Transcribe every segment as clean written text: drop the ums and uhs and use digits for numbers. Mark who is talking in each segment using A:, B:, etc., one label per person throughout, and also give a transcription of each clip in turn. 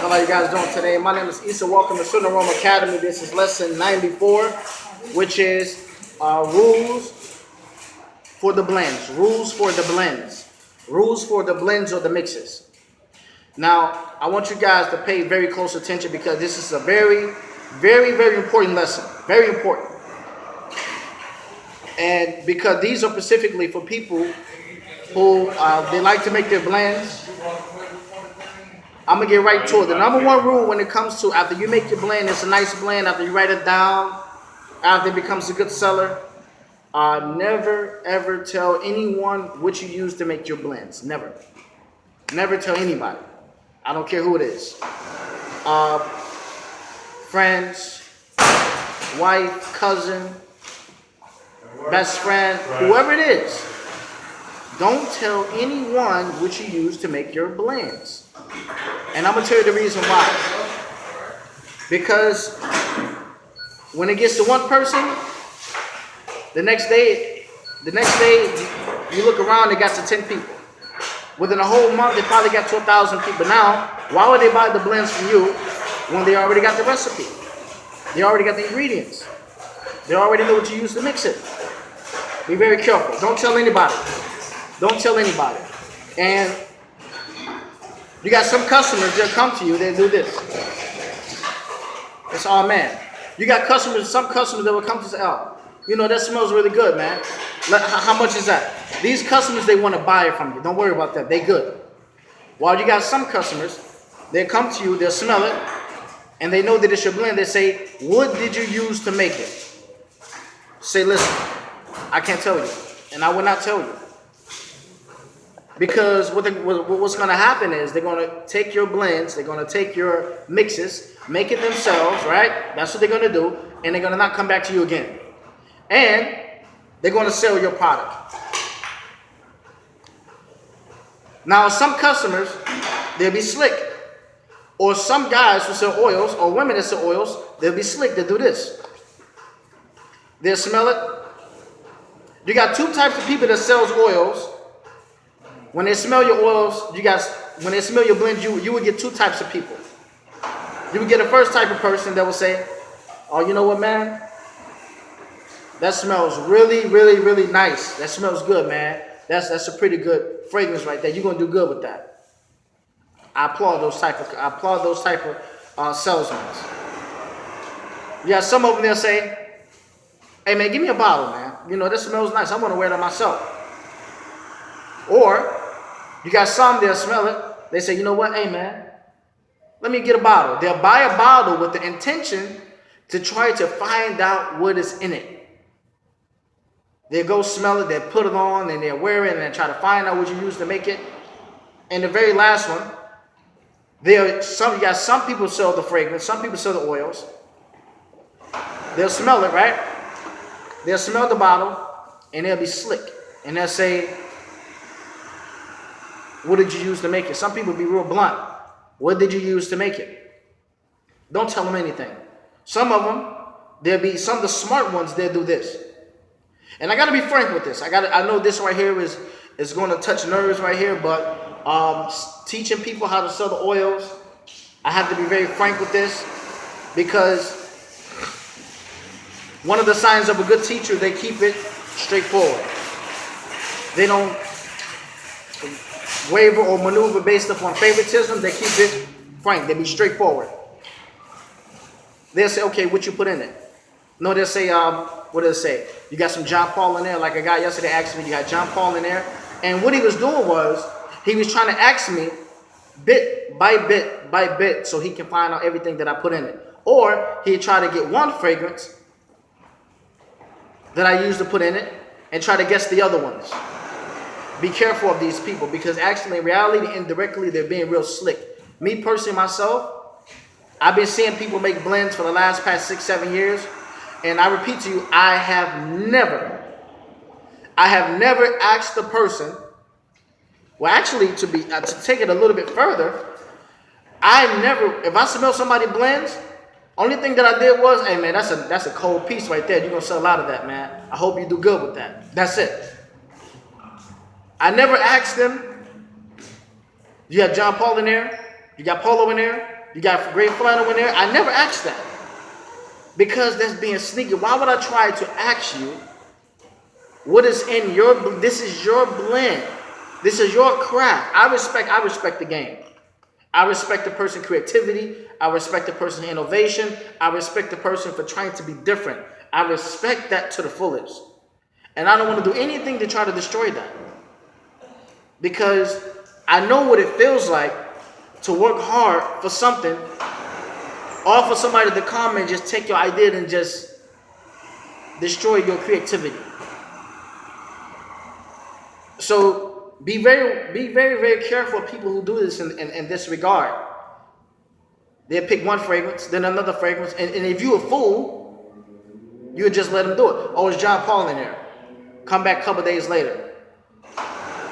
A: How are you guys doing today? My name is Issa. Welcome to Sunnah Aroma Academy. This is lesson 94, which is rules for the blends. Rules for the blends. Rules for the blends or the mixes. Now, I want you guys to pay very close attention because this is a very, very, very important lesson. Very important. And because these are specifically for people who they like to make their blends. I'm going to get right to it. The number one rule when it comes to after you make your blend, it's a nice blend, after you write it down, after it becomes a good seller, never ever tell anyone what you use to make your blends. Never. Never tell anybody. I don't care who it is. Friends, wife, cousin, best friend, whoever it is. Don't tell anyone what you use to make your blends. And I'm going to tell you the reason why. Because when it gets to one person, the next day you look around, they got to 10 people. Within a whole month, they probably got to 1,000 people. Now, why would they buy the blends from you when they already got the recipe? They already got the ingredients. They already know what you use to mix it. Be very careful. Don't tell anybody. Don't tell anybody. And you got some customers, they'll come to you, they'll do this. It's all man. You got customers, some customers that will come to say, oh, you know, that smells really good, man. How much is that? These customers, they want to buy it from you. Don't worry about that. They good. While you got some customers, they'll come to you, they'll smell it, and they know that it's your blend. They say, what did you use to make it? Say, listen, I can't tell you. And I will not tell you. Because what's going to happen is they're going to take your blends, they're going to take your mixes, make it themselves, right? That's what they're going to do. And they're going to not come back to you again. And they're going to sell your product. Now, some customers, they'll be slick. Or some guys who sell oils, or women that sell oils, they'll be slick. They'll do this. They'll smell it. You got two types of people that sells oils. When they smell your oils, when they smell your blend, you would get two types of people. You would get the first type of person that will say, oh, you know what, man? That smells really, really, really nice. That smells good, man. That's a pretty good fragrance right there. You're gonna do good with that. I applaud those type of salesmen. Yeah, some of them they'll say, hey man, give me a bottle, man. You know, that smells nice. I want to wear it on myself. Or you got some, they'll smell it. They say, you know what? Hey, man, let me get a bottle. They'll buy a bottle with the intention to try to find out what is in it. They'll go smell it, they'll put it on, and they'll wear it, and they'll try to find out what you use to make it. And the very last one, you got some people sell the fragrance, some people sell the oils. They'll smell it, right? They'll smell the bottle, and they'll be slick. And they'll say, what did you use to make it? Some people be real blunt. What did you use to make it? Don't tell them anything. Some of them, some of the smart ones, they'll do this. And I got to be frank with this. I know this right here is going to touch nerves right here, but teaching people how to sell the oils, I have to be very frank with this because one of the signs of a good teacher, they keep it straightforward. They don't waver or maneuver based upon favoritism. They keep it frank. They be straightforward. They'll say, okay, what you put in it? No, they'll say, what do they say? You got some John Paul in there. Like a guy yesterday asked me, you got John Paul in there? And what he was doing was, he was trying to ask me bit by bit so he can find out everything that I put in it. Or he'd try to get one fragrance that I used to put in it and try to guess the other ones. Be careful of these people because actually in reality, indirectly, they're being real slick. Me personally, myself, I've been seeing people make blends for the past 6-7 years. And I repeat to you, I have never asked the person, well actually to take it a little bit further, if I smell somebody blends, only thing that I did was, hey man, that's a cold piece right there. You're going to sell a lot of that, man. I hope you do good with that. That's it. I never asked them, you got John Paul in there? You got Polo in there? You got gray flannel in there. I never asked that because that's being sneaky. Why would I try to ask you what is in your? This is your blend. This is your craft. I respect the game. I respect the person's creativity. I respect the person's innovation. I respect the person for trying to be different. I respect that to the fullest. And I don't want to do anything to try to destroy that. Because I know what it feels like to work hard for something, or for somebody to come and just take your idea and just destroy your creativity. So be very, very careful of people who do this in this regard. They'll pick one fragrance, then another fragrance, and if you're a fool, you would just let them do it. Oh, it's John Paul in there. Come back a couple days later.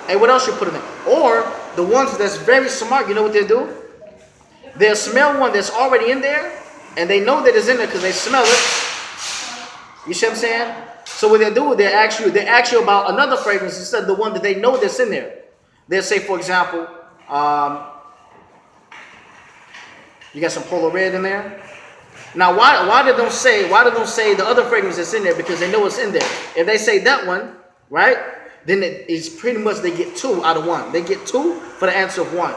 A: Hey, what else you put in there? Or the ones that's very smart, you know what they'll do? They'll smell one that's already in there, and they know that it's in there because they smell it. You see what I'm saying? So what they'll do, they ask you about another fragrance instead of the one that they know that's in there. They'll say, for example, you got some Polo Red in there. Now, why did they say the other fragrance that's in there? Because they know it's in there. If they say that one, right, then it's pretty much they get 2 out of 1. They get 2 for the answer of 1.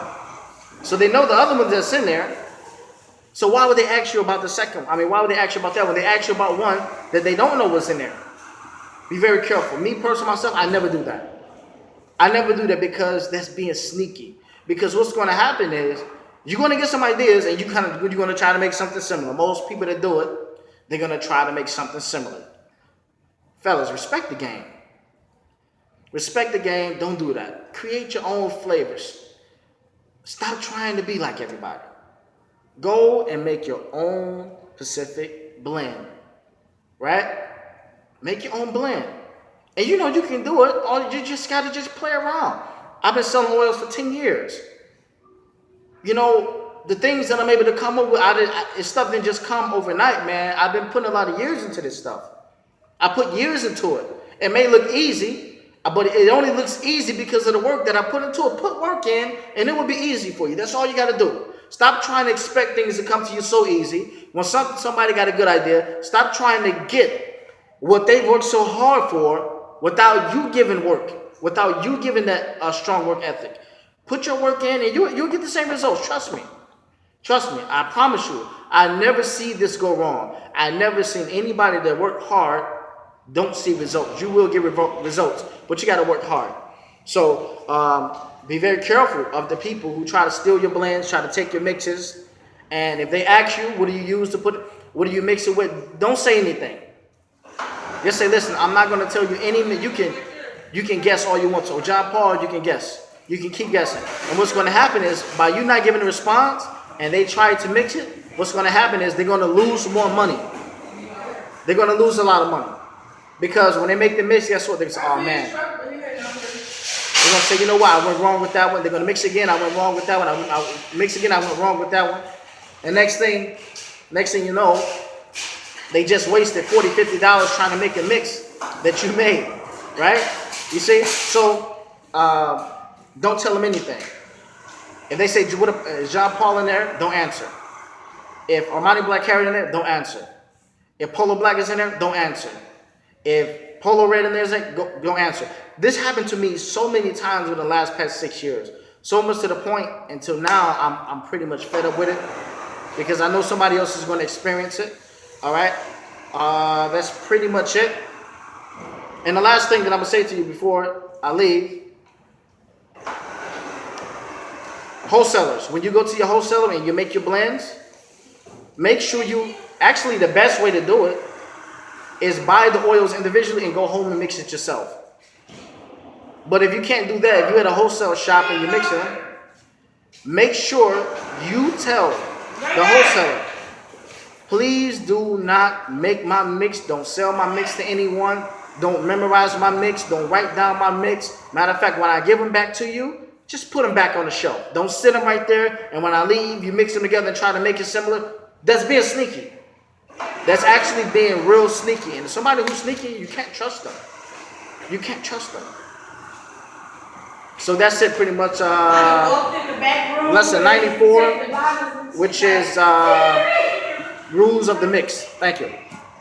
A: So they know the other one that's in there. So why would they ask you about the second one? I mean, why would they ask you about that one? They ask you about one that they don't know what's in there. Be very careful. Me personally, myself, I never do that. I never do that because that's being sneaky. Because what's going to happen is you're going to get some ideas and you're going to try to make something similar. Most people that do it, they're going to try to make something similar. Fellas, respect the game. Respect the game. Don't do that. Create your own flavors. Stop trying to be like everybody. Go and make your own specific blend. Right? Make your own blend. And you know you can do it. All you just got to just play around. I've been selling oils for 10 years. You know, the things that I'm able to come up with, it's stuff didn't just come overnight, man. I've been putting a lot of years into this stuff. I put years into it. It may look easy, but it only looks easy because of the work that I put into it. Put work in, and it will be easy for you. That's all you got to do. Stop trying to expect things to come to you so easy. When somebody got a good idea, stop trying to get what they worked so hard for without you giving work, without you giving that strong work ethic. Put your work in, and you'll get the same results. Trust me. Trust me. I promise you. I never see this go wrong. I never seen anybody that worked hard don't see results. You will get results, but you got to work hard. So be very careful of the people who try to steal your blends, try to take your mixes. And if they ask you, what do you use to what do you mix it with? Don't say anything. Just say, listen, I'm not going to tell you anything. You can guess all you want. So John Paul, you can guess. You can keep guessing. And what's going to happen is, by you not giving a response and they try to mix it, what's going to happen is they're going to lose more money. They're going to lose a lot of money. Because when they make the mix, guess what? They say, oh, man. They're going to say, you know what? I went wrong with that one. They're going to mix again. I went wrong with that one. I mix again. I went wrong with that one. And next thing you know, they just wasted $40, $50 trying to make a mix that you made. Right? You see? So, don't tell them anything. If they say, is John Paul in there? Don't answer. If Armani Black Carrot in there? Don't answer. If Polo Black is in there? Don't answer. If Polo Red in there, don't answer. This happened to me so many times in the past 6 years. So much to the point, until now, I'm pretty much fed up with it. Because I know somebody else is going to experience it. All right? That's pretty much it. And the last thing that I'm going to say to you before I leave. Wholesalers, when you go to your wholesaler and you make your blends, make sure actually the best way to do it is buy the oils individually and go home and mix it yourself. But if you can't do that, if you're at a wholesale shop and you're mixing them, make sure you tell the wholesaler, please do not make my mix, don't sell my mix to anyone, don't memorize my mix, don't write down my mix. Matter of fact, when I give them back to you, just put them back on the shelf. Don't sit them right there, and when I leave, you mix them together and try to make it similar. That's being sneaky. That's actually being real sneaky. And somebody who's sneaky, you can't trust them. You can't trust them. So that's it pretty much.
B: Up in the back room.
A: Lesson 94, which is rules of the mix. Thank you.